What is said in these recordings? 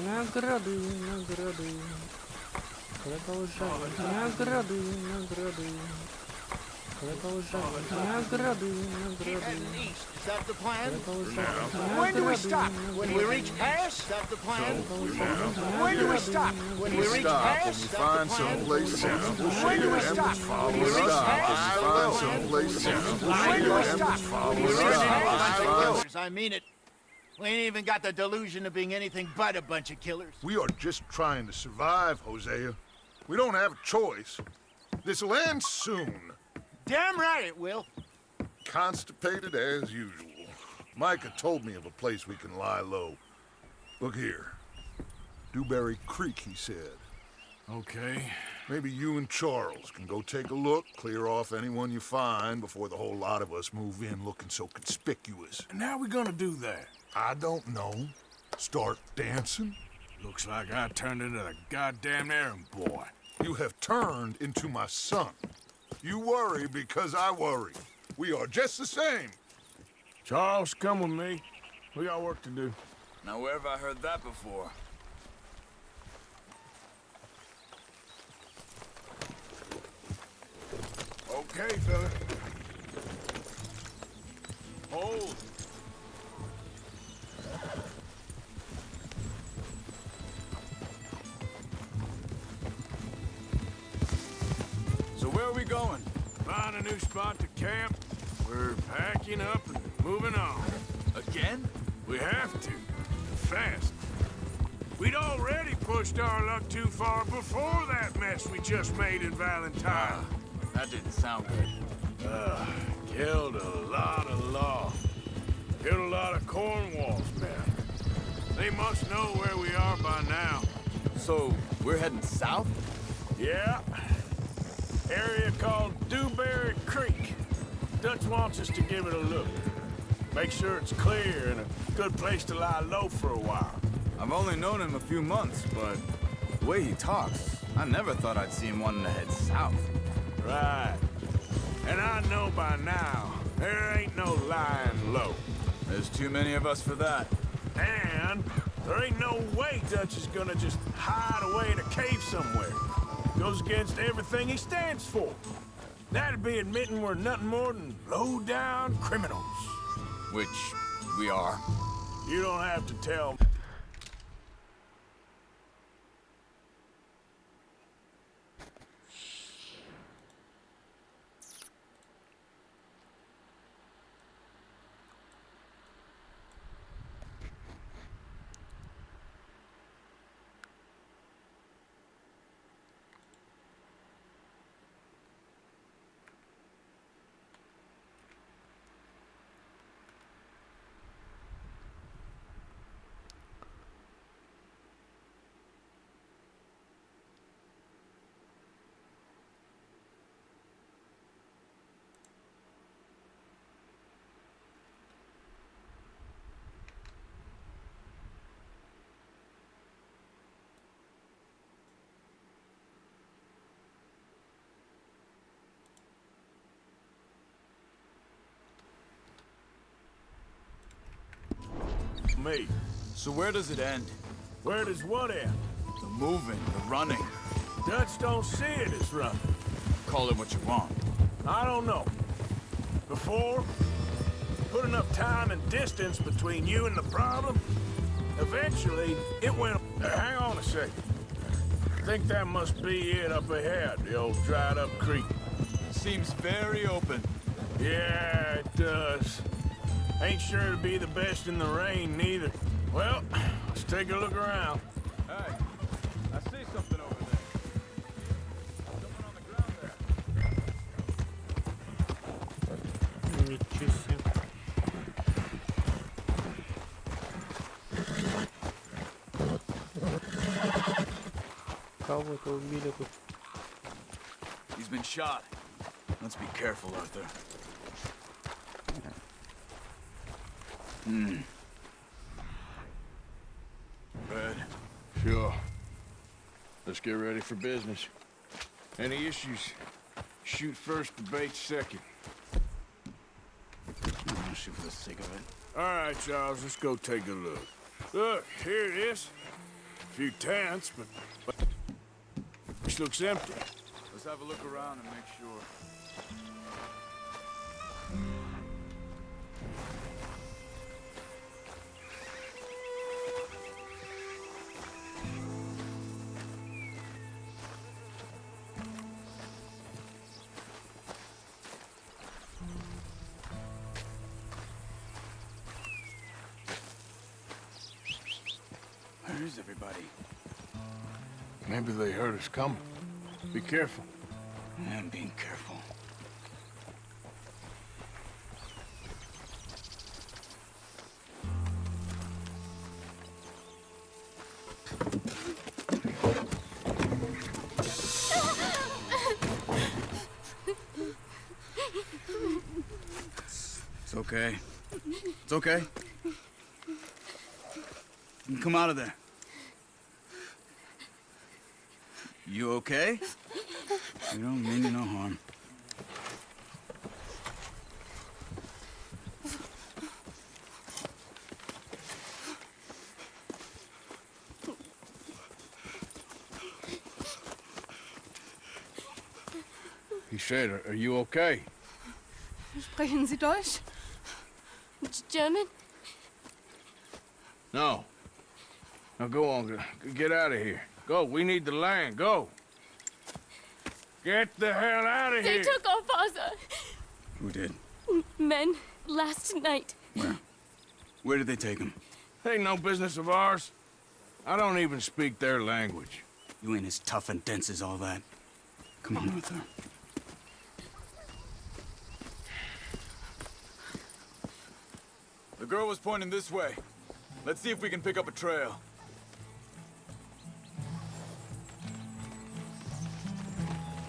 Награды, награды. Продолжай. Награды, награды. Продолжай. Награды, награды. Is that the plan? Продолжай. When do we stop? When we reach Paris? Is that the plan? When do we stop? When we reach Paris? Is that the plan? When do we stop? When we reach Paris? When do we stop? When we reach Paris? I mean it. We ain't even got the delusion of being anything but a bunch of killers. We are just trying to survive, Hosea. We don't have a choice. This'll end soon. Damn right it will. Constipated as usual. Micah told me of a place we can lie low. Look here. Dewberry Creek, he said. Okay. Maybe you and Charles can go take a look, clear off anyone you find before the whole lot of us move in looking so conspicuous. And how we gonna do that? I don't know. Start dancing? Looks like I turned into the goddamn errand boy. You have turned into my son. You worry because I worry. We are just the same. Charles, come with me. We got work to do. Now where have I heard that before? Okay, fella. Hold. So where are we going? Find a new spot to camp. We're packing up and moving on. Again? We have to. Fast. We'd already pushed our luck too far before that mess we just made in Valentine. That didn't sound good. Killed a lot of law. Killed a lot of Cornwall's men. They must know where we are by now. So, we're heading south? Yeah. Area called Dewberry Creek. Dutch wants us to give it a look. Make sure it's clear and a good place to lie low for a while. I've only known him a few months, but the way he talks, I never thought I'd see him wanting to head south. Right. And I know by now, there ain't no lying low. There's too many of us for that. And there ain't no way Dutch is gonna just hide away in a cave somewhere. Goes against everything he stands for. That'd be admitting we're nothing more than low-down criminals. Which we are. You don't have to tell me. Me. So where does it end? Where does what end? The moving, the running. Dutch don't see it as running. Call it what you want. I don't know. Before, put enough time and distance between you and the problem, eventually it went... hang on a second. I think that must be it up ahead, the old dried-up creek. Seems very open. Yeah, it does. Ain't sure to be the best in the rain, neither. Well, let's take a look around. Hey, I see something over there. Something on the ground there. Ничего себе. Кого-то убили тут. He's been shot. Let's be careful, Arthur. Red. Sure. Let's get ready for business. Any issues? Shoot first, debate second. I'll shoot for the sake of it. All right, Charles, let's go take a look. Look, here it is. A few tents, but this looks empty. Let's have a look around and make sure. Where is everybody? Maybe they heard us coming. Be careful. I'm being careful. It's okay. It's okay. You can come out of there. You okay? You don't mean you no harm. He said, are you okay? Sprechen Sie Deutsch? German? No. Now go on, get out of here. Go, we need the land, go. Get the hell out of They here. took our father. Who did? Men, last night. Where? Where did they take him? Ain't no business of ours. I don't even speak their language. You ain't as tough and dense as all that. Come on, Arthur. The girl was pointing this way. Let's see if we can pick up a trail.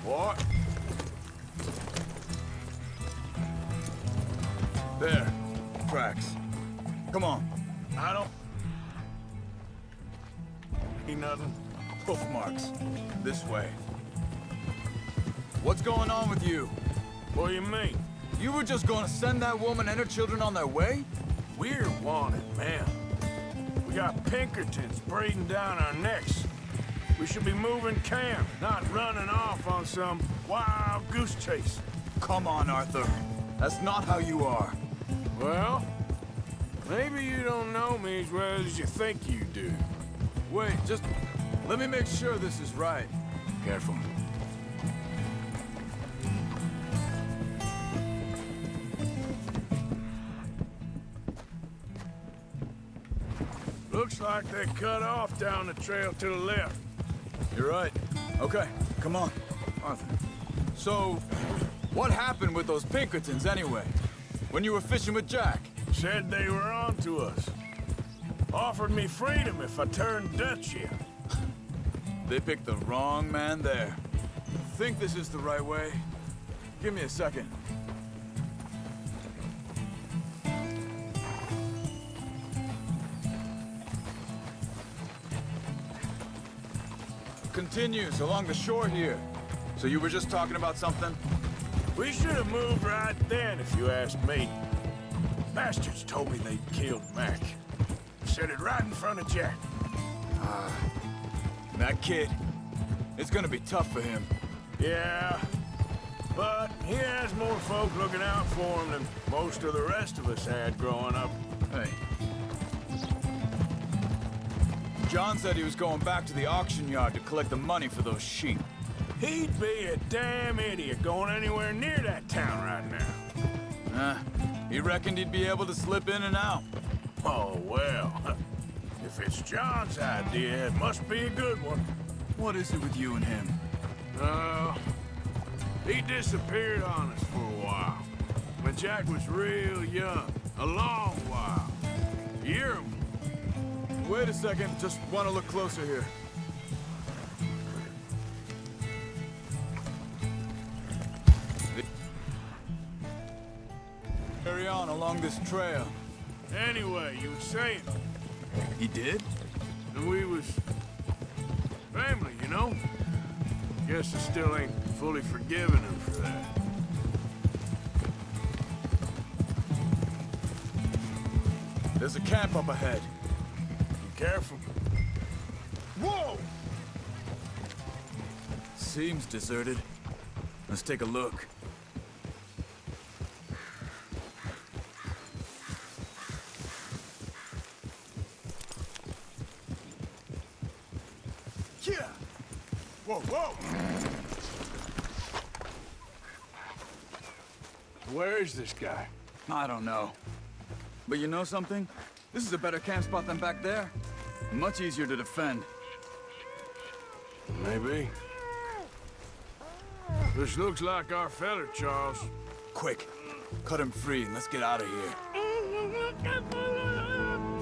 What? There. Tracks. Come on. I don't... Ain't nothing. Hoof marks. This way. What's going on with you? What do you mean? You were just gonna send that woman and her children on their way? We're wanted, man. We got Pinkertons breathing down our necks. We should be moving camp, not running off on some wild goose chase. Come on, Arthur. That's not how you are. Well, maybe you don't know me as well as you think you do. Wait, just let me make sure this is right. Careful. Looks like they cut off down the trail to the left. You're right. Okay, come on. Arthur. So, what happened with those Pinkertons anyway? When you were fishing with Jack? Said they were on to us. Offered me freedom if I turned Dutch here. They picked the wrong man there. Think this is the right way? Give me a second. Continues along the shore here. So you were just talking about something? We should have moved right then, if you asked me. Bastards told me they'd killed Mac. Said it right in front of Jack. That kid, it's gonna be tough for him. Yeah, but he has more folk looking out for him than most of the rest of us had growing up. Hey. John said he was going back to the auction yard to collect the money for those sheep. He'd be a damn idiot going anywhere near that town right now. He reckoned he'd be able to slip in and out. Oh, well. If it's John's idea, it must be a good one. What is it with you and him? He disappeared on us for a while. When Jack was real young. A long while. A year or more. Wait a second, just want to look closer here. Carry on along this trail. Anyway, you were saying, He did? and we was family, you know? Guess I still ain't fully forgiven him for that. There's a camp up ahead. Be careful. Whoa! Seems deserted. Let's take a look. Yeah! Whoa, whoa! Where is this guy? I don't know. But you know something? This is a better camp spot than back there. Much easier to defend. Maybe. This looks like our feller, Charles. Quick, cut him free and let's get out of here.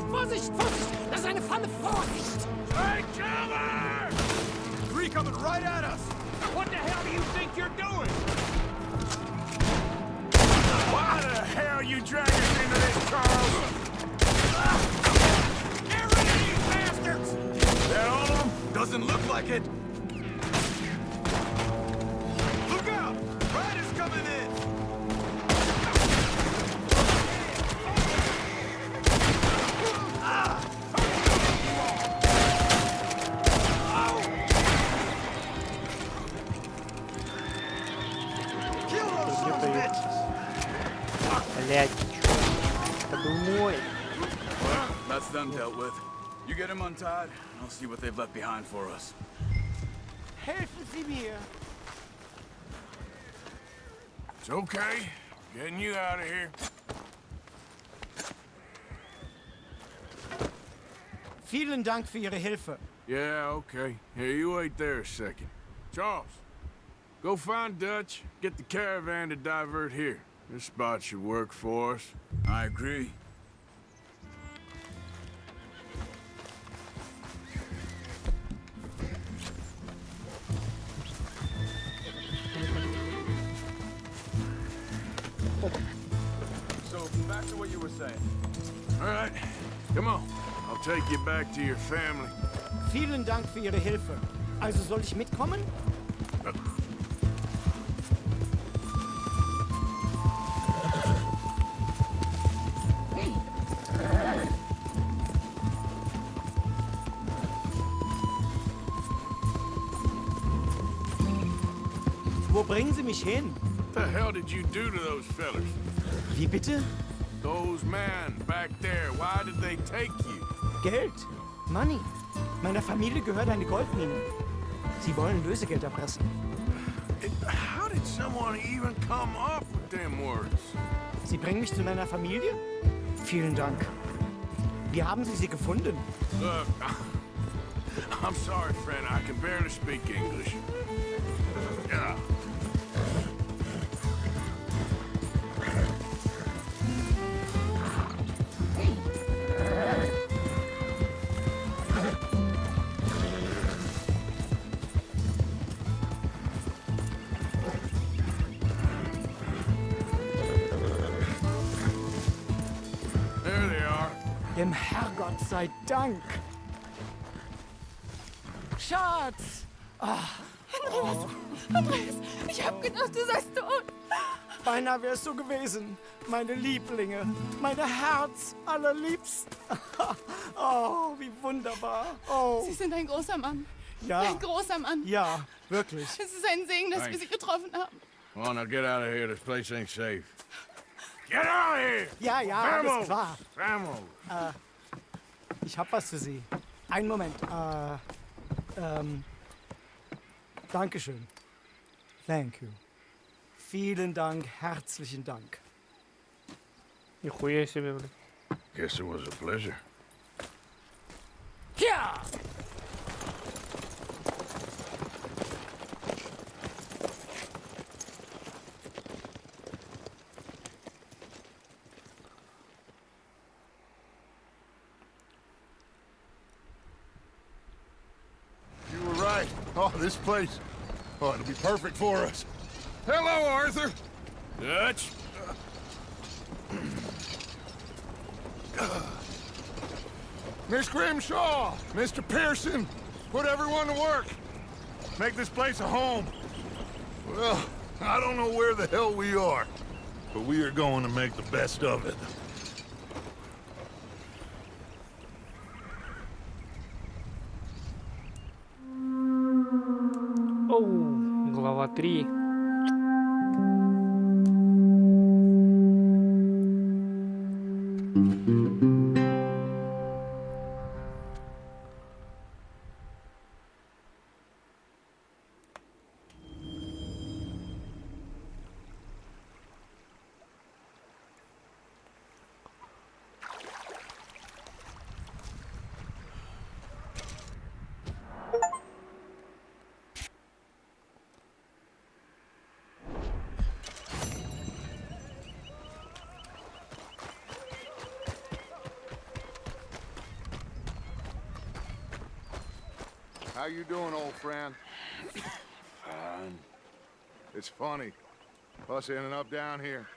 Vorsicht, Vorsicht! Das ist eine Falle! Vorsicht! Hey, Charlie! Three coming right at us! What the hell do you think you're doing? Why the hell you dragging us into this, Charles? Get rid of these bastards! That all of them? Doesn't look like it. Look out! Riders coming in! Блядь, чё? Это был мой. That's them dealt with. You get him untied, and I'll see what they've left behind for us. Helfen Sie mir! It's okay. Getting you out of here. Vielen Dank für Ihre Hilfe. Yeah, okay. Here, you wait there a second. Charles, go find Dutch. Get the caravan to divert here. This spot should work for us. I agree. So, back to what you were saying. All right, come on. I'll take you back to your family. Vielen Dank für Ihre Hilfe. Also soll ich mitkommen? Wo bringen Sie mich hin? What the hell did you do to those fellas? Wie bitte? Those men back there, why did they take you? Geld. Money. Meiner Familie gehört eine Goldmine. Sie wollen Lösegeld erpressen. How did someone even come up with them words? Sie bringen mich zu meiner Familie? Vielen Dank. Wie haben Sie sie gefunden? Look, I'm sorry, friend. I can barely speak English. Yeah. There they are. Dem Herrgott sei Dank. Schatz! Andreas, ich hab gedacht, du seist tot. Beinahe wärst du gewesen. Meine Lieblinge. Meine Herz allerliebsten. Oh, wie wunderbar. Oh, Sie sind ein großer Mann. ja. Ein großer Mann. Ja, wirklich. Es ist ein Segen, dass wir Thanks. Sie getroffen haben. Come on, now get out of here. This place ain't safe. Get out of here! Ja, ja, alles Vamos! klar. Vamos! Ich hab was für Sie. Einen Moment. Dankeschön. Thank you. Vielen Dank, herzlichen Dank. Нихуя себе, блядь. Guess it was a pleasure. Ja! You were right. Oh, this place. Oh, it'll be perfect for us. Hello, Arthur. Dutch? Miss Grimshaw, Mr. Pearson, put everyone to work. Make this place a home. Well, I don't know where the hell we are, but we are going to make the best of it. Глава 3. How you doing, old friend? Fine. It's funny, us ending up down here.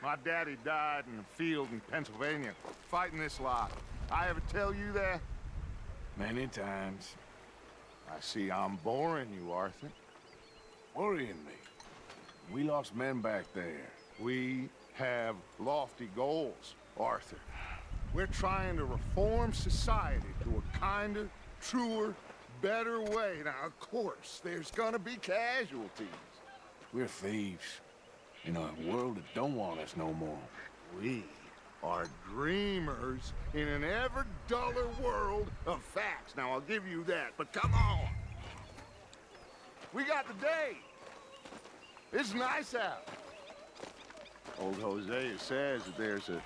My daddy died in a field in Pennsylvania, fighting this lot. I ever tell you that? Many times. I see I'm boring you, Arthur. Worrying me. We lost men back there. We have lofty goals, Arthur. We're trying to reform society to a kinder, truer, better way. Now, of course, there's gonna be casualties. We're thieves. In a world that don't want us no more. We are dreamers in an ever duller world of facts. Now, I'll give you that, but come on. We got the day. It's nice out. Old Hosea says that there's a...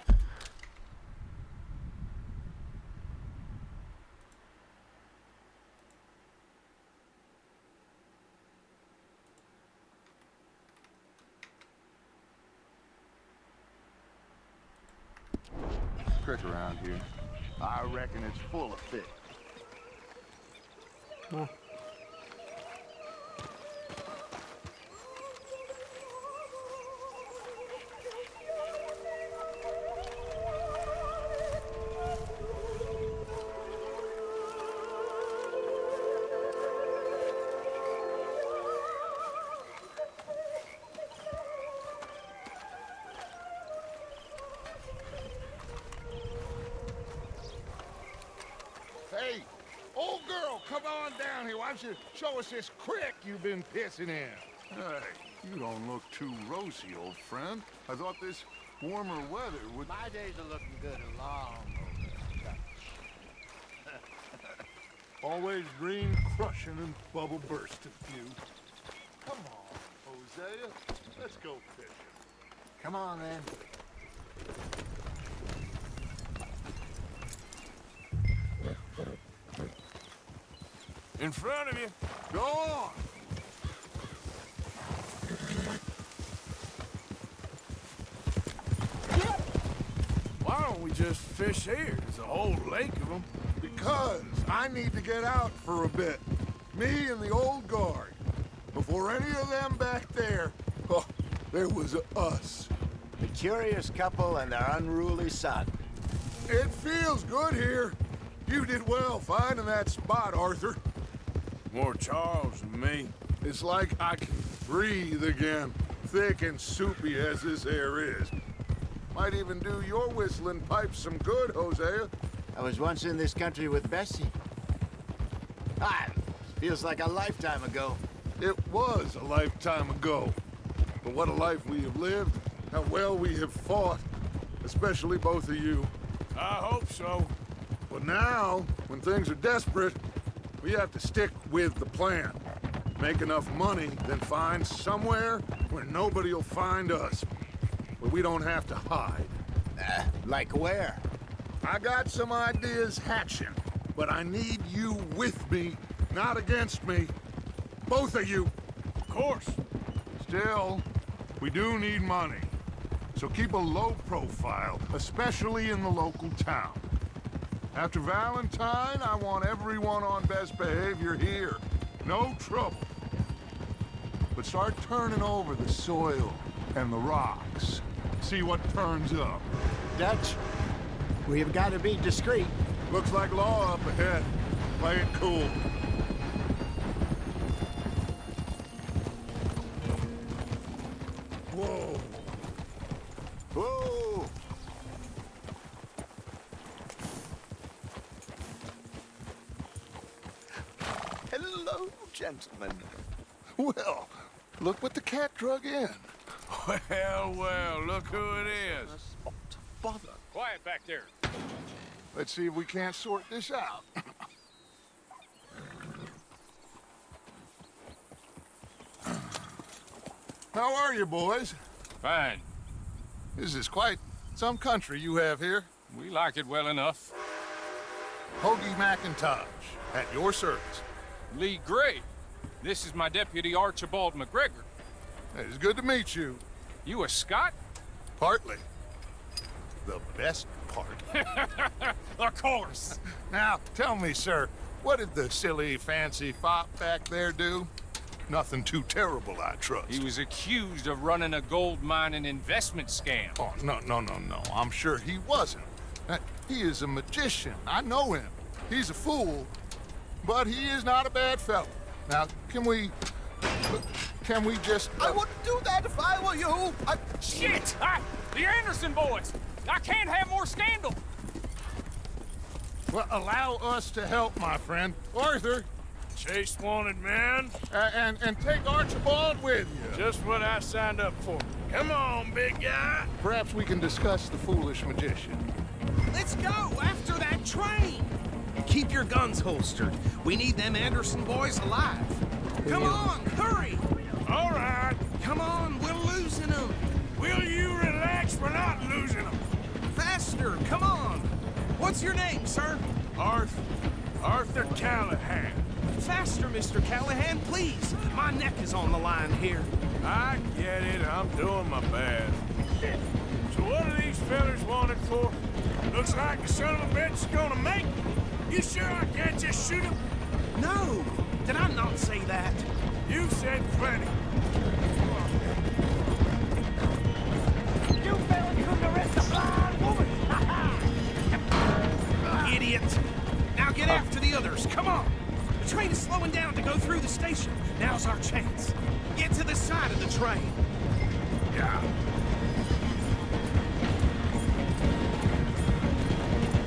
trick around here. I reckon it's full of fish. Ну, Hey, old girl, come on down here. Why don't you show us this creek you've been pissing in? Hey, you don't look too rosy, old friend. I thought this warmer weather would... My days are looking good and long over. Always green crushing and bubble bursting, you. Come on, Hosea. Let's go fishing. Come on, then. In front of you. Go on. Why don't we just fish here? There's a whole lake of them. Because I need to get out for a bit. Me and the old guard. Before any of them back there, oh, there was us. The curious couple and their unruly son. It feels good here. You did well finding that spot, Arthur. More Charles than me. It's like I can breathe again, thick and soupy as this air is. Might even do your whistling pipes some good, Hosea. I was once in this country with Bessie. Feels like a lifetime ago. It was a lifetime ago. But what a life we have lived, how well we have fought, especially both of you. I hope so. But now, when things are desperate, we have to stick with the plan. Make enough money, then find somewhere where nobody will find us. Where we don't have to hide. Like where? I got some ideas hatching, but I need you with me, not against me. Both of you. Of course. Still, we do need money. So keep a low profile, especially in the local town. After Valentine, I want everyone on best behavior here. No trouble. But start turning over the soil and the rocks. See what turns up. Dutch, we've got to be discreet. Looks like law up ahead. Play it cool. Whoa. Whoa! Hello, gentlemen. Well, look what the cat drug in. Well, well, look who it is. Bother. Quiet back there. Let's see if we can't sort this out. How are you, boys? Fine. This is quite some country you have here. We like it well enough. Hoagie McIntosh, at your service. Lee Gray. This is my deputy Archibald McGregor. It's good to meet you. You a Scot? Partly. The best part. Of course. Now, tell me, sir, what did the silly, fancy fop back there do? Nothing too terrible, I trust. He was accused of running a gold mining investment scam. Oh, no. I'm sure he wasn't. He is a magician. I know him. He's a fool, but he is not a bad fellow. Now, can we just... I wouldn't do that if I were you. Shit! The Anderson boys! I can't have more scandal! Well, allow us to help, my friend. Arthur, Chase wanted man. and take Archibald with you. Just what I signed up for. Come on, big guy. Perhaps we can discuss the foolish magician. Let's go after that train. Keep your guns holstered. We need them Anderson boys alive. Come on, hurry. All right. Come on, we're losing them. Will you relax? We're not losing them. Faster, come on. What's your name, sir? Arthur Callahan. Faster, Mr. Callahan, please. My neck is on the line here. I get it. I'm doing my best. So what are these fellas wanted for? Looks like the son of a bitch is gonna make it. You sure I can't just shoot him? No, did I not say that? You've said plenty. You fellas couldn't arrest a blind woman! Idiot. Now get after the others, come on. The train is slowing down to go through the station. Now's our chance. Get to the side of the train. Yeah.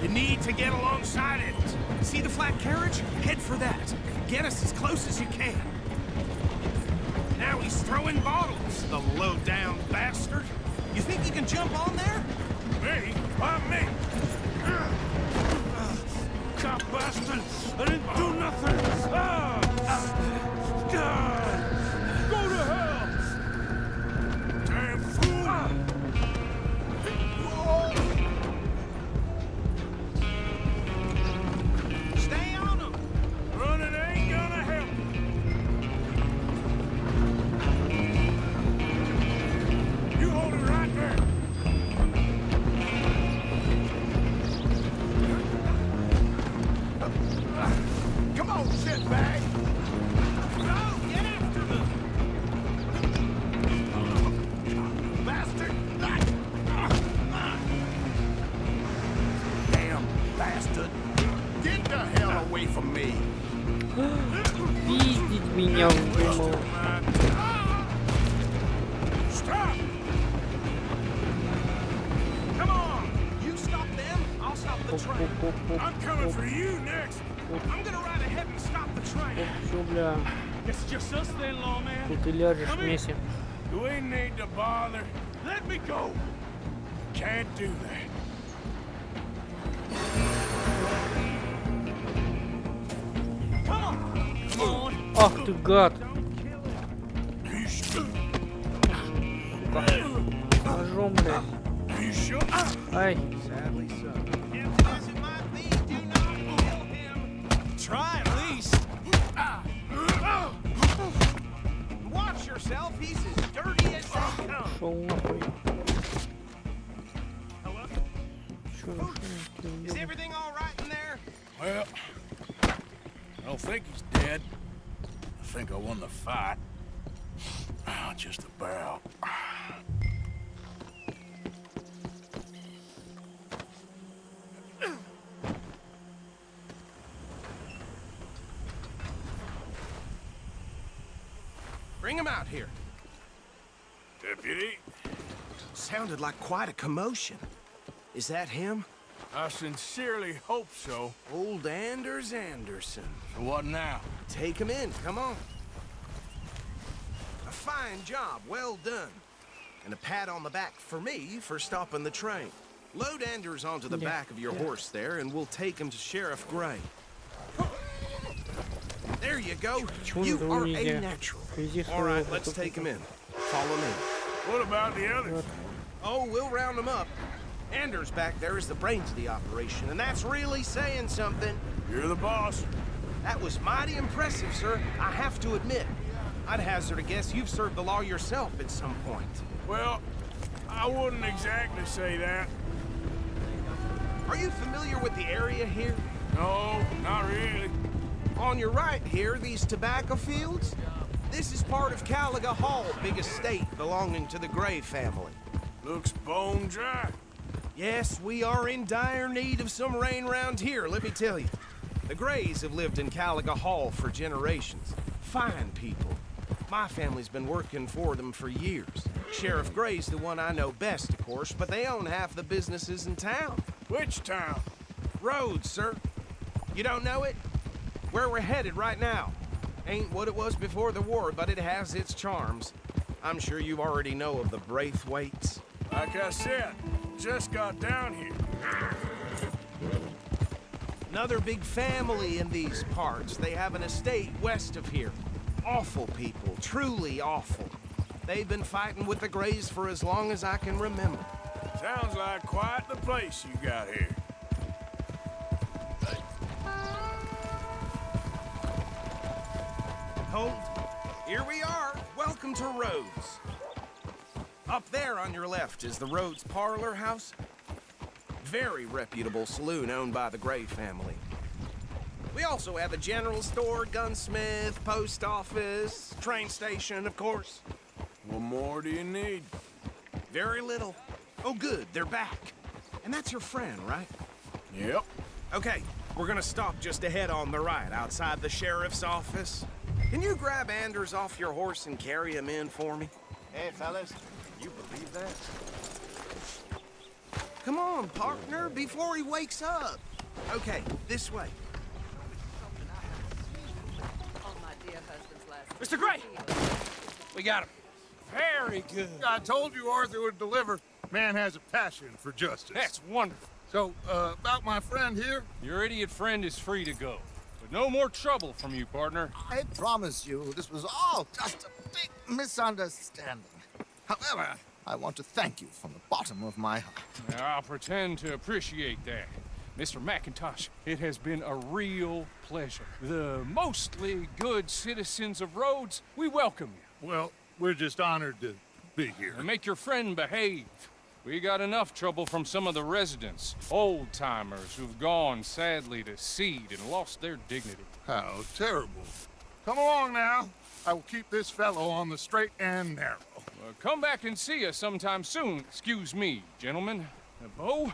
You need to get alongside it. See the flat carriage? Head for that. Get us as close as you can. Now he's throwing bottles, the low-down bastard. You think you can jump on there? Me? Why me? Cop bastard! I didn't do nothing! Go to hell! Damn fool! Stay on him! Running ain't gonna help. You hold it right there. Come on, shitbag! Go! Get after them! Bastard! Damn bastard! Get the hell away from me! Пиздить меня вдумал. Stop! Come on! You stop them, I'll stop the train. I'm coming for you next. I'm gonna ride ahead and stop the train. Всё, бля. It's just us then, lawman. Тут ты ляжешь вместе. We need to bother. Let me go. Can't do that. Come on. Come on. Ах ты гад. You sure? Ножом, блядь. You sure? Ай. Try at least. Watch yourself, he's as dirty as they come. Шел нахуй. Is everything all right in there? Well, I don't think he's dead. I think I won the fight. Just about. Bring him out here. Deputy, Sounded like quite a commotion. Is that him? I sincerely hope so. Old Anders Anderson. So what now? Take him in, come on. fine job, well done. And a pat on the back for me for stopping the train. Load Anders onto the back of your horse there, and we'll take him to Sheriff Gray. There you go. You are a natural. All right, let's take him in. Follow me. What about the others? Oh, we'll round them up. Anders back there is the brains of the operation, and that's really saying something. You're the boss. That was mighty impressive, sir. I have to admit. I'd hazard a guess you've served the law yourself at some point. Well, I wouldn't exactly say that. Are you familiar with the area here? No, not really. On your right here, these tobacco fields? This is part of Caliga Hall, big estate belonging to the Gray family. Looks bone dry. Yes, we are in dire need of some rain round here, let me tell you. The Grays have lived in Caliga Hall for generations. Fine people. My family's been working for them for years. Sheriff Gray's the one I know best, of course, but they own half the businesses in town. Which town? Rhodes, sir. You don't know it? Where we're headed right now. Ain't what it was before the war, but it has its charms. I'm sure you already know of the Braithwaites. Like I said, just got down here. Another big family in these parts. They have an estate west of here. Awful people, truly awful. They've been fighting with the Grays for as long as I can remember. Sounds like quite the place you got here. Hold. Here we are. Welcome to Rhodes. Up there on your left is the Rhodes Parlor House. Very reputable saloon owned by the Gray family. We also have a general store, gunsmith, post office, train station, of course. What more do you need? Very little. Oh, good, they're back. And that's your friend, right? Yep. Okay, we're gonna stop just ahead on the right, outside the sheriff's office. Can you grab Anders off your horse and carry him in for me? Hey, fellas. You believe that? Come on, partner, before he wakes up. Okay, this way. Mr. Gray! We got him. Very good. I told you Arthur would deliver. Man has a passion for justice. That's wonderful. So, about my friend here? Your idiot friend is free to go. But no more trouble from you, partner. I promise you, this was all just a big misunderstanding. However, I want to thank you from the bottom of my heart. Now, I'll pretend to appreciate that. Mr. McIntosh, it has been a real pleasure. The mostly good citizens of Rhodes, we welcome you. Well, we're just honored to be here. And make your friend behave. We got enough trouble from some of the residents, old-timers who've gone, sadly, to seed and lost their dignity. How terrible. Come along now. I will keep this fellow on the straight and narrow. Come back and see us sometime soon. Excuse me, gentlemen. Bo,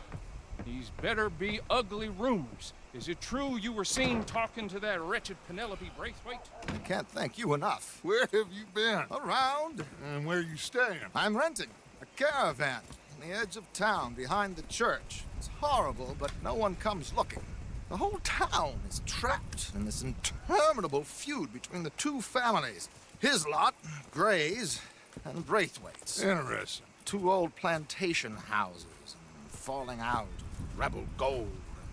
these better be ugly rumors. Is it true you were seen talking to that wretched Penelope Braithwaite? I can't thank you enough. Where have you been? Around. And where you staying? I'm renting a caravan on the edge of town behind the church. It's horrible, but no one comes looking. The whole town is trapped in this interminable feud between the two families. His lot, Gray's, and Braithwaite's. Interesting. Two old plantation houses, and falling out, rebel gold,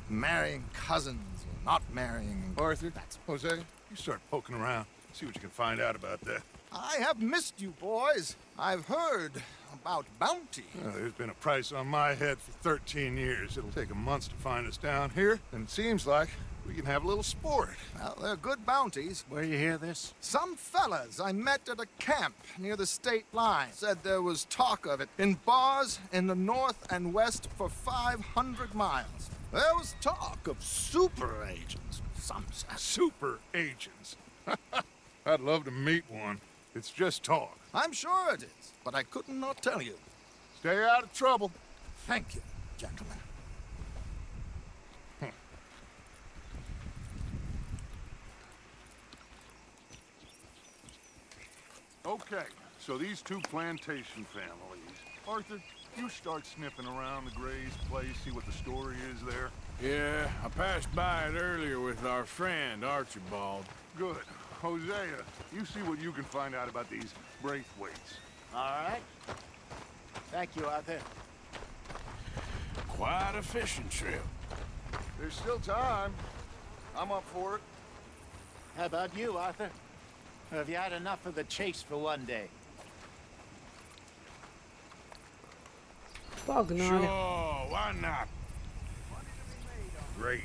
marrying cousins, or not marrying. Arthur, Jose, you start poking around. See what you can find out about that. I have missed you, boys. I've heard about bounty. Well, there's been a price on my head for 13 years. It'll take 'em months to find us down here, and it seems like we can have a little sport. Well, they're good bounties. Where you hear this? Some fellas I met at a camp near the state line said there was talk of it in bars in the north and west for 500 miles. There was talk of super agents, some said. Super agents. I'd love to meet one. It's just talk. I'm sure it is, but I couldn't not tell you. Stay out of trouble. Thank you, gentlemen. Okay, so these two plantation families. Arthur, you start sniffing around the Gray's place, see what the story is there. Yeah, I passed by it earlier with our friend, Archibald. Good. Hosea, you see what you can find out about these Braithwaites. All right. Thank you, Arthur. Quite a fishing trip. There's still time. I'm up for it. How about you, Arthur? Or have you had enough of the chase for one day? Sure, why not? Great.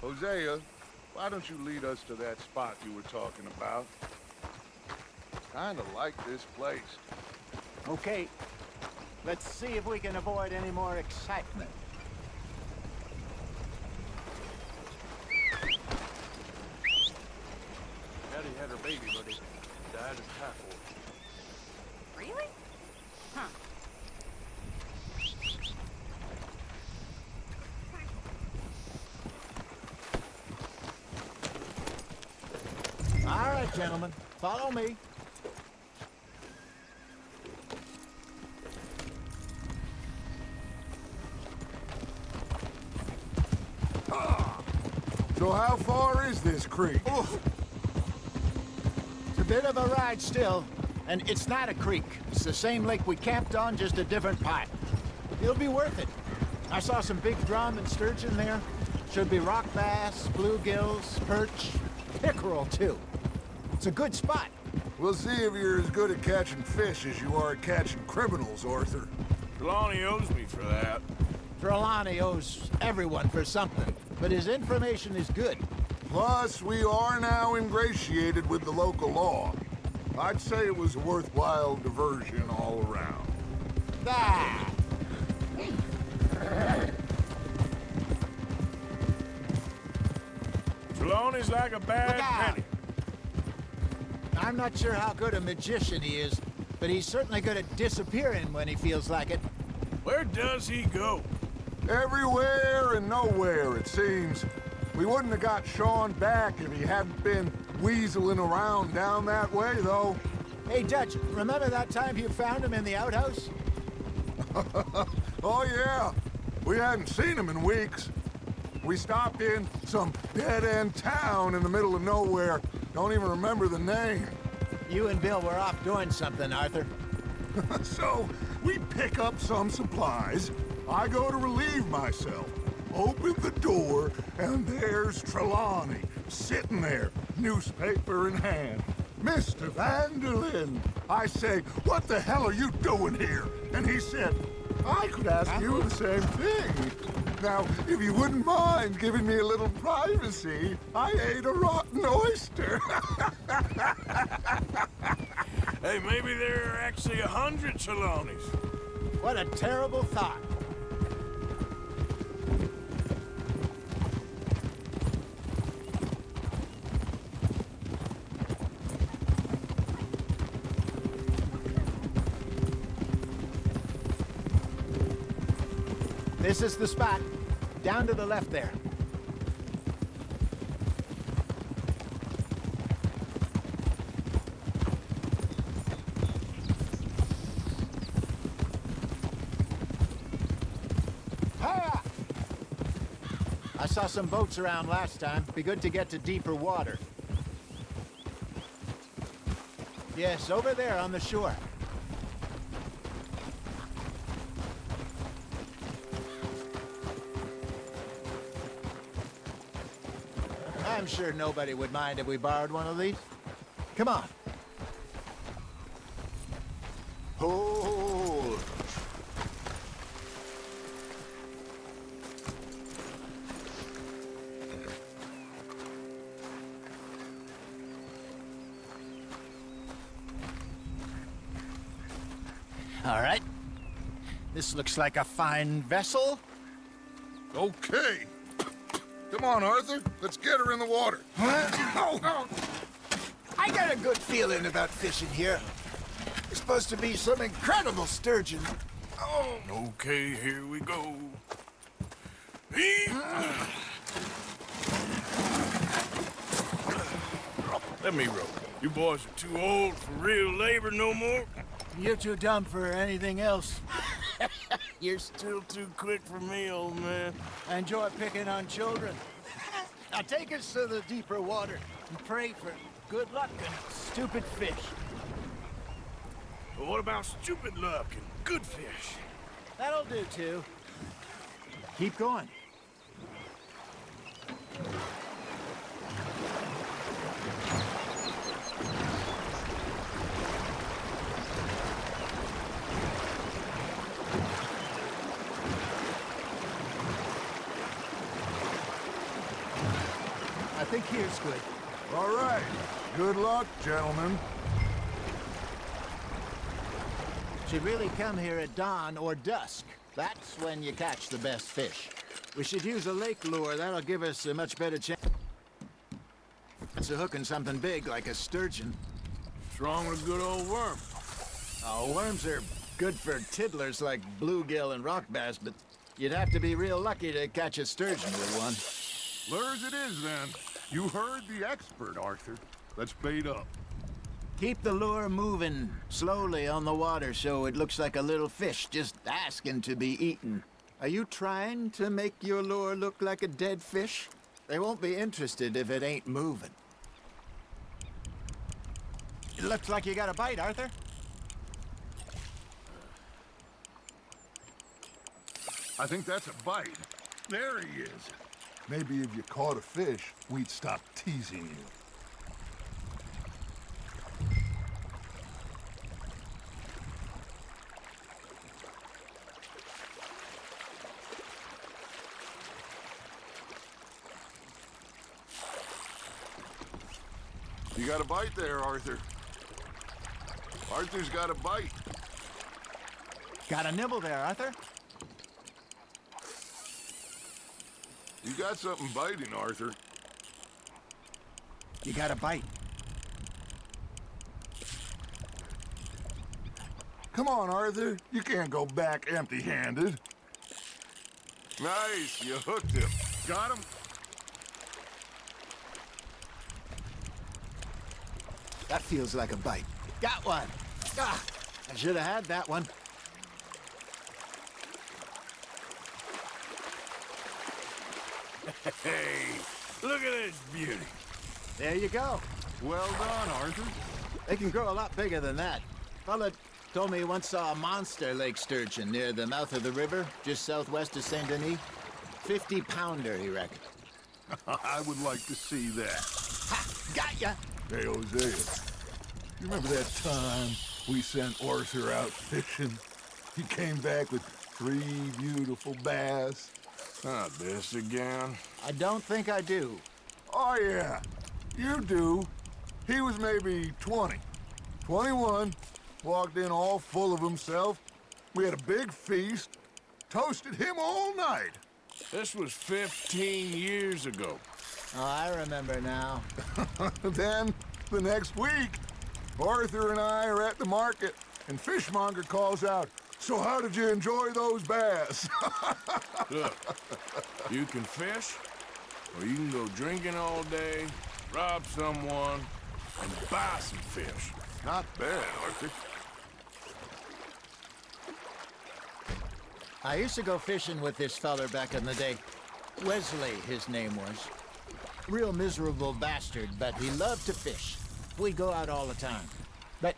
Hosea, why don't you lead us to that spot you were talking about? Kinda like this place. Okay. Let's see if we can avoid any more excitement. Daddy had her baby, but it died of typhoid. Really? Huh. All right, gentlemen. Follow me. So how far is this creek? It's a bit of a ride still, and it's not a creek. It's the same lake we camped on, just a different part. It'll be worth it. I saw some big drum and sturgeon there. Should be rock bass, bluegills, perch, pickerel too. It's a good spot. We'll see if you're as good at catching fish as you are at catching criminals, Arthur. Trelawney owes me for that. Trelawney owes everyone for something, but his information is good. Plus, we are now ingratiated with the local law. I'd say it was a worthwhile diversion all around. Ah! Trelawney's like a bad Look out! penny. I'm not sure how good a magician he is, but he's certainly good at disappearing when he feels like it. Where does he go? Everywhere and nowhere, it seems. We wouldn't have got Sean back if he hadn't been weaseling around down that way, though. Hey, Dutch, remember that time you found him in the outhouse? Oh, yeah. We hadn't seen him in weeks. We stopped in some dead-end town in the middle of nowhere. Don't even remember the name. You and Bill were off doing something, Arthur. So, we pick up some supplies. I go to relieve myself. Open the door, and there's Trelawney, sitting there, newspaper in hand. Mr. Vanderlyn. I say, what the hell are you doing here? And he said, I could ask you the same thing. Now, if you wouldn't mind giving me a little privacy, I ate a rotten oyster. Hey, maybe there are actually 100 Trelawneys. What a terrible thought. This is the spot. Down to the left there. Hiya! I saw some boats around last time. Be good to get to deeper water. Yes, over there on the shore. I'm sure nobody would mind if we borrowed one of these. Come on. Hold. All right. This looks like a fine vessel. Okay. Come on, Arthur. Let's get her in the water. I got a good feeling about fishing here. There's supposed to be some incredible sturgeon. Oh. Okay, here we go. Let me row. You boys are too old for real labor no more. You're too dumb for anything else. You're still too quick for me, old man. I enjoy picking on children. Now take us to the deeper water and pray for good luck and stupid fish. But what about stupid luck and good fish? That'll do, too. Keep going. I think here's good. All right. Good luck, gentlemen. Should really come here at dawn or dusk. That's when you catch the best fish. We should use a lake lure. That'll give us a much better chance of hooking something big like a sturgeon. What's wrong with a good old worm? Oh, worms are good for tiddlers like bluegill and rock bass, but you'd have to be real lucky to catch a sturgeon with one. Lures it is, then. You heard the expert, Arthur. Let's bait up. Keep the lure moving slowly on the water so it looks like a little fish just asking to be eaten. Are you trying to make your lure look like a dead fish? They won't be interested if it ain't moving. It looks like you got a bite, Arthur. I think that's a bite. There he is. Maybe if you caught a fish, we'd stop teasing you. You got a bite there, Arthur. Arthur's got a bite. Got a nibble there, Arthur. You got something biting, Arthur. You got a bite. Come on, Arthur. You can't go back empty-handed. Nice. You hooked him. Got him? That feels like a bite. Got one. Ah, I should have had that one. Hey, look at this beauty. There you go. Well done, Arthur. They can grow a lot bigger than that. Fella told me he once saw a monster lake sturgeon near the mouth of the river, just southwest of Saint Denis. 50-pounder, he reckoned. I would like to see that. Ha! Got ya! Hey, Hosea, you remember that time we sent Arthur out fishing? He came back with 3 beautiful bass. Not this again. I don't think I do. Oh, yeah, you do. He was maybe 20, 21, walked in all full of himself. We had a big feast, toasted him all night. This was 15 years ago. Oh, I remember now. Then, the next week, Arthur and I are at the market, and Fishmonger calls out, "So how did you enjoy those bass?" Look, you can fish, or you can go drinking all day, rob someone, and buy some fish. Not bad, Arthur. I used to go fishing with this feller back in the day. Wesley, his name was. Real miserable bastard, but he loved to fish. We'd go out all the time. But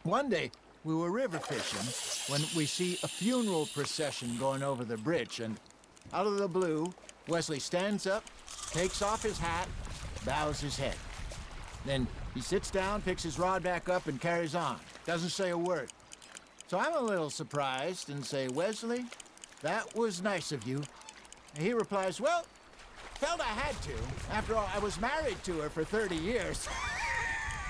one day, we were river fishing when we see a funeral procession going over the bridge, and out of the blue, Wesley stands up, takes off his hat, bows his head. Then he sits down, picks his rod back up, and carries on. Doesn't say a word. So I'm a little surprised and say, "Wesley, that was nice of you." And he replies, "Well, felt I had to. After all, I was married to her for 30 years.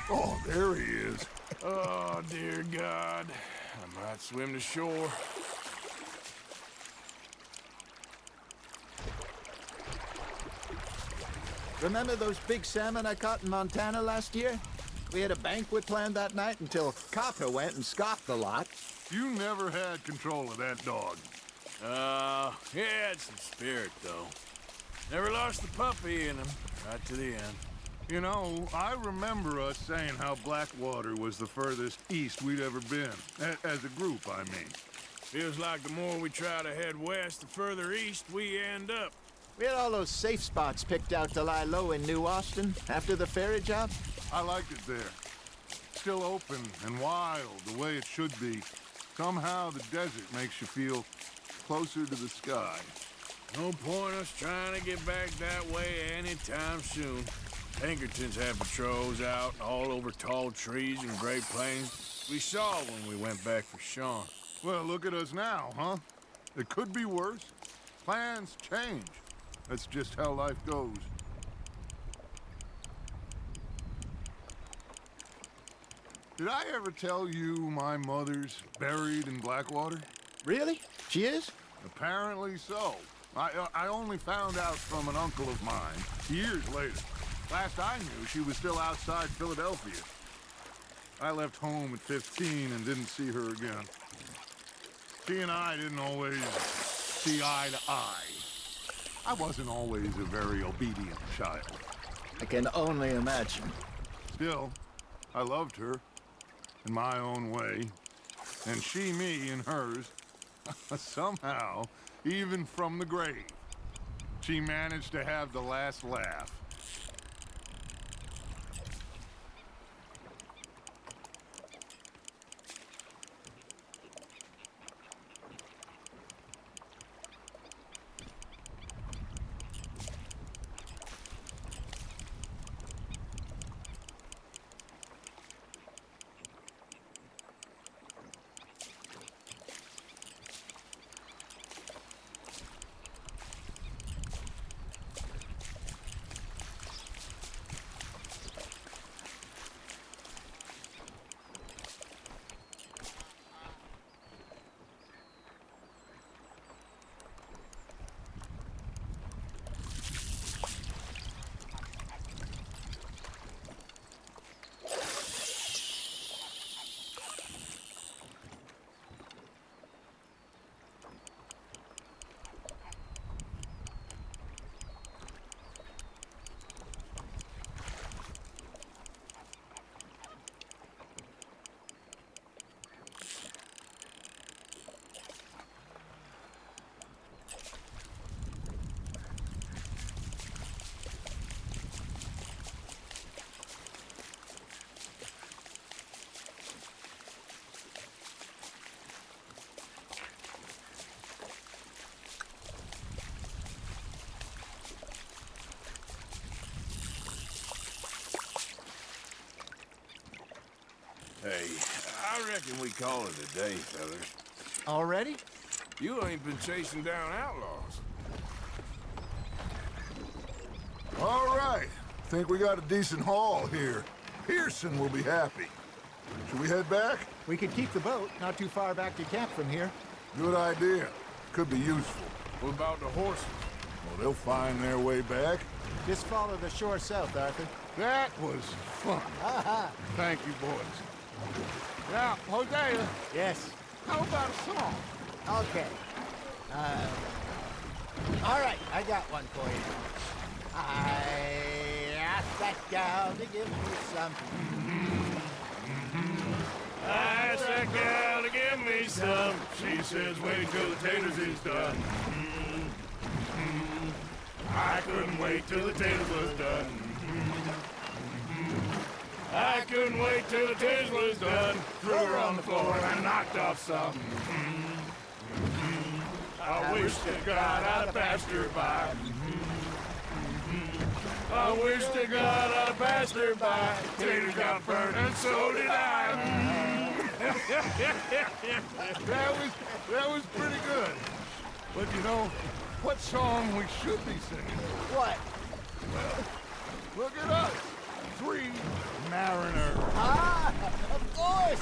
Oh, there he is. Oh, dear God. I might swim to shore. Remember those big salmon I caught in Montana last year? We had a banquet planned that night until Copper went and scoffed the lot. You never had control of that dog. He had some spirit, though. Never lost the puppy in him, right to the end. You know, I remember us saying how Blackwater was the furthest east we'd ever been. As a group, I mean. Feels like the more we try to head west, the further east we end up. We had all those safe spots picked out to lie low in New Austin after the ferry job. I liked it there. Still open and wild, the way it should be. Somehow the desert makes you feel closer to the sky. No point us trying to get back that way anytime soon. Pinkertons have patrols out all over tall trees and Great Plains. We saw when we went back for Sean. Well, look at us now, huh? It could be worse. Plans change. That's just how life goes. Did I ever tell you my mother's buried in Blackwater? Really? She is? Apparently so. I only found out from an uncle of mine years later. Last I knew, she was still outside Philadelphia. I left home at 15 and didn't see her again. She and I didn't always see eye to eye. I wasn't always a very obedient child. I can only imagine. Still, I loved her in my own way, and she me in hers. Somehow, even from the grave, she managed to have the last laugh. Hey, I reckon we call it a day, fellas. Already? You ain't been chasing down outlaws. All right. Think we got a decent haul here. Pearson will be happy. Should we head back? We could keep the boat not too far back to camp from here. Good idea. Could be useful. What about the horses? Well, they'll find their way back. Just follow the shore south, Arthur. That was fun. Thank you, boys. Now, Hosea, Yes. how about a song? Okay. All right, I got one for you. I asked that gal to give me some. I asked that gal to give me some. She says, wait till the taters is done. I couldn't wait till the taters was done. I couldn't wait till the taters was done. Threw her on the floor and knocked off some. I wish to God I'd have passed her by. I wish to God I'd have passed her by. Taters got burned and so did I. That was pretty good. But you know, what song we should be singing? What? Look at us. 3 mariners. Ah, of course.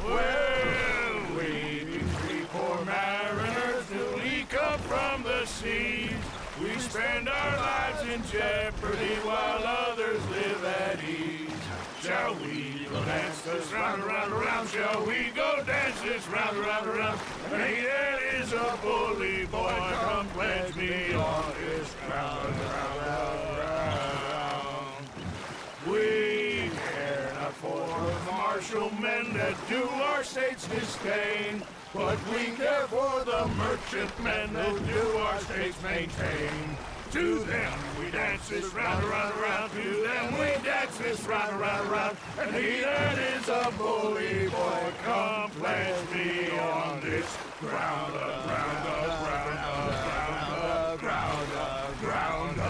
Well, we be 3 poor mariners till we come from the seas. We spend our lives in jeopardy while others live at ease. Shall we go dance this round, around, around? Shall we go dance this round, around, around? Hey, there is a bully boy, come pledge me on this round, round, round, round. We care not for the martial men that do our state's disdain, but we care for the merchantmen that do our states maintain. to them. We dance this round, around, around to them. We dance this round, around, around. And he that is a bully boy, come pledge me on this ground, ground, ground, ground, ground, ground, ground.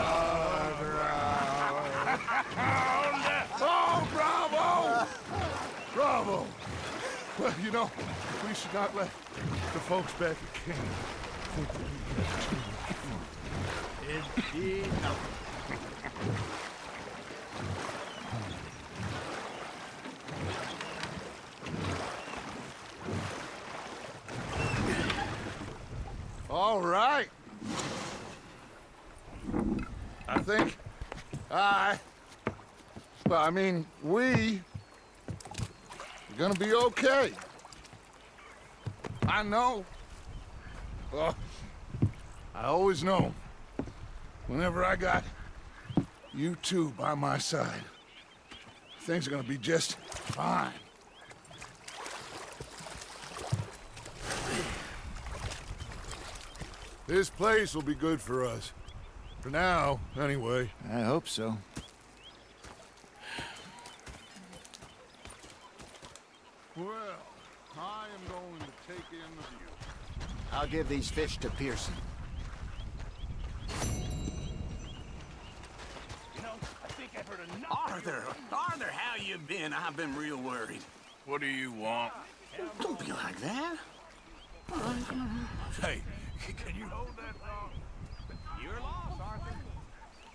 Oh, bravo! Bravo! Well, you know, we should not let the folks back at camp think that we have too much fun. Indeed not. All right. I think we are gonna be okay. I know. Well, I always know. Whenever I got you two by my side, things are gonna be just fine. This place will be good for us. For now, anyway. I hope so. Well, I am going to take in the view. I'll give these fish to Pearson. You know, I think I've heard enough. Arthur, how you been? I've been real worried. What do you want? Don't be like that. Hey, can you hold that thought? You're lost, Arthur.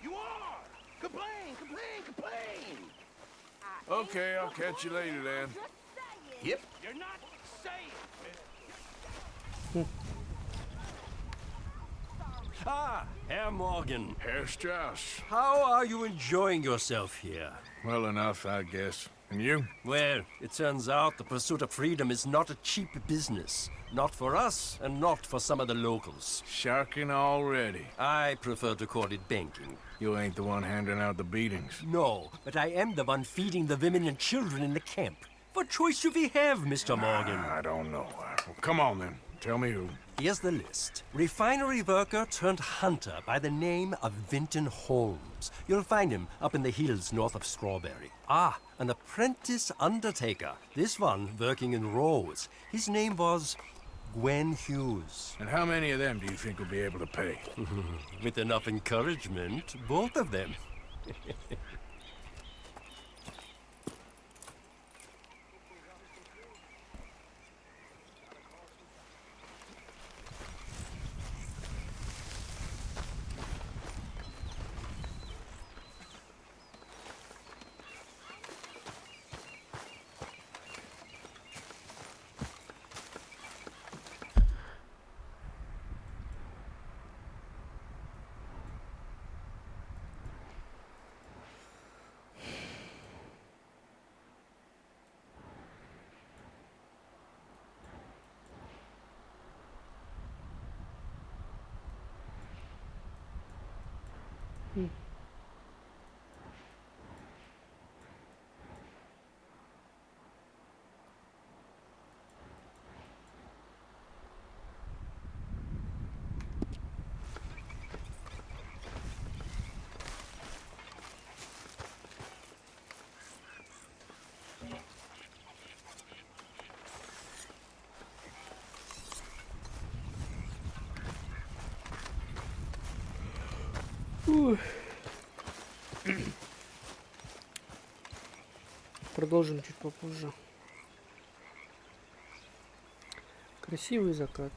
You are! Complain, complain, complain! Okay, I'll catch you later then. Yep. You're not safe. Herr Morgan. Herr Strauss. How are you enjoying yourself here? Well enough, I guess. And you? Well, it turns out the pursuit of freedom is not a cheap business. Not for us, and not for some of the locals. Sharking already. I prefer to call it banking. You ain't the one handing out the beatings. No, but I am the one feeding the women and children in the camp. What choice do we have, Mr. Morgan? I don't know. Well, come on then. Tell me who. Here's the list. Refinery worker turned hunter by the name of Vinton Holmes. You'll find him up in the hills north of Strawberry. Ah, an apprentice undertaker. This one working in rows. His name was Gwen Hughes. And how many of them do you think will be able to pay? With enough encouragement, both of them. Продолжим чуть попозже. Красивый закат.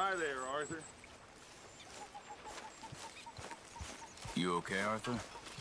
Hi there, Arthur. You okay, Arthur?